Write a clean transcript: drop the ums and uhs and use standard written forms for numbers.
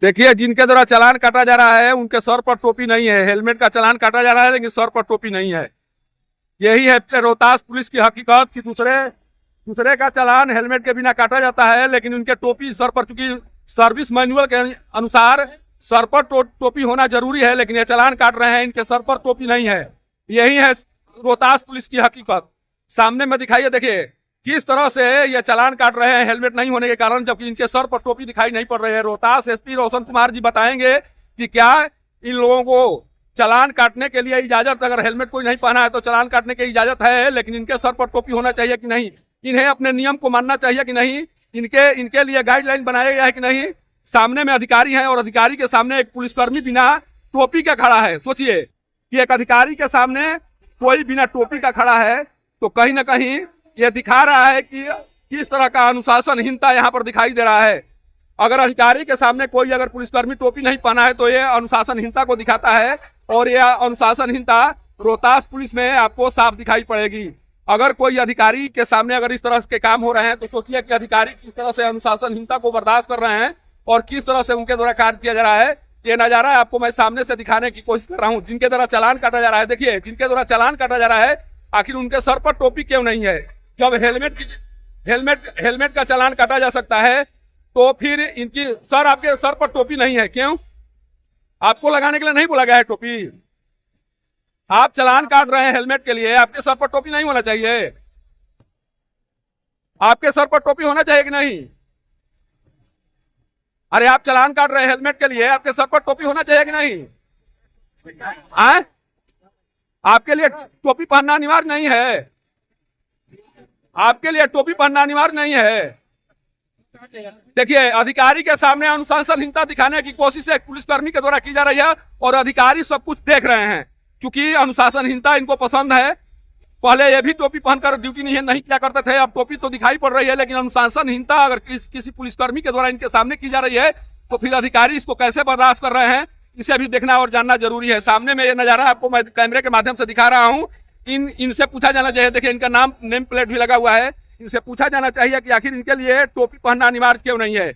देखिए, जिनके द्वारा चालान काटा जा रहा है उनके सर पर टोपी नहीं है। हेलमेट का चालान काटा जा रहा है लेकिन सर पर टोपी नहीं है। यही है रोहतास पुलिस की हकीकत कि दूसरे का चालान हेलमेट के बिना काटा जाता है, लेकिन उनके टोपी सर पर, चूंकि सर्विस मैनुअल के अनुसार सर पर टोपी होना जरूरी है, लेकिन ये चालान काट रहे हैं, इनके सर पर टोपी नहीं है। यही है रोहतास पुलिस की हकीकत। सामने में दिखाइए, देखिए किस तरह से ये चालान काट रहे हैं हेलमेट नहीं होने के कारण, जबकि इनके सर पर टोपी दिखाई नहीं पड़ रही है। रोहतास एसपी रोशन कुमार जी बताएंगे कि क्या इन लोगों को चालान काटने के लिए इजाजत, अगर हेलमेट कोई नहीं पहना है तो चालान काटने की इजाजत है, लेकिन इनके सर पर टोपी होना चाहिए कि नहीं, इन्हें अपने नियम को मानना चाहिए कि नहीं, इनके लिए गाइडलाइन बनाया गया है कि नहीं। सामने में अधिकारी हैं और अधिकारी के सामने एक पुलिसकर्मी बिना टोपी का खड़ा है। सोचिए कि एक अधिकारी के सामने कोई बिना टोपी का खड़ा है, तो कहीं ना कहीं ये दिखा रहा है कि किस तरह का अनुशासनहीनता यहाँ पर दिखाई दे रहा है। अगर अधिकारी के सामने कोई अगर पुलिसकर्मी टोपी नहीं पहना है तो ये अनुशासनहीनता को दिखाता है, और यह अनुशासनहीनता रोहतास पुलिस में आपको साफ दिखाई पड़ेगी। अगर कोई अधिकारी के सामने अगर इस तरह के काम हो रहे हैं तो सोचिए कि अधिकारी किस तरह से अनुशासनहीनता को बर्दाश्त कर रहे हैं और किस तरह से उनके द्वारा कार्य किया जा रहा है। ये नजारा आपको मैं सामने से दिखाने की कोशिश कर रहा हूँ। जिनके द्वारा चालान काटा जा रहा है, देखिए जिनके द्वारा चालान काटा जा रहा है, आखिर उनके सर पर टोपी क्यों नहीं है? जब हेलमेट का चालान काटा जा सकता है तो फिर इनकी आपके सर पर टोपी नहीं है, क्यों? आपको लगाने के लिए नहीं बोला गया है टोपी? आप चालान काट रहे हैं हेलमेट के लिए, आपके सर पर टोपी नहीं होना चाहिए? आपके सर पर टोपी होना चाहिए कि नहीं? अरे आप चालान काट रहे हैं हेलमेट के लिए, आपके सर पर टोपी होना चाहिए कि नहीं? आए? आपके लिए टोपी पहनना अनिवार्य नहीं है। आपके लिए टोपी पहनना अनिवार्य नहीं है। देखिए, अधिकारी के सामने अनुशासनहीनता दिखाने की कोशिश एक पुलिसकर्मी के द्वारा की जा रही है और अधिकारी सब कुछ देख रहे हैं। क्योंकि अनुशासनहीनता इनको पसंद है। पहले ये भी टोपी पहनकर ड्यूटी नहीं किया करते थे, अब टोपी तो दिखाई पड़ रही है, लेकिन अनुशासनहीनता अगर किसी पुलिसकर्मी के द्वारा इनके सामने की जा रही है तो फिर अधिकारी इसको कैसे बर्दाश्त कर रहे हैं, इसे भी देखना और जानना जरूरी है। सामने में ये नजारा आपको मैं कैमरे के माध्यम से दिखा रहा हूँ। इनसे पूछा जाना चाहिए, देखिए इनका नेम प्लेट भी लगा हुआ है, इनसे पूछा जाना चाहिए कि आखिर इनके लिए टोपी पहनना अनिवार्य क्यों नहीं है।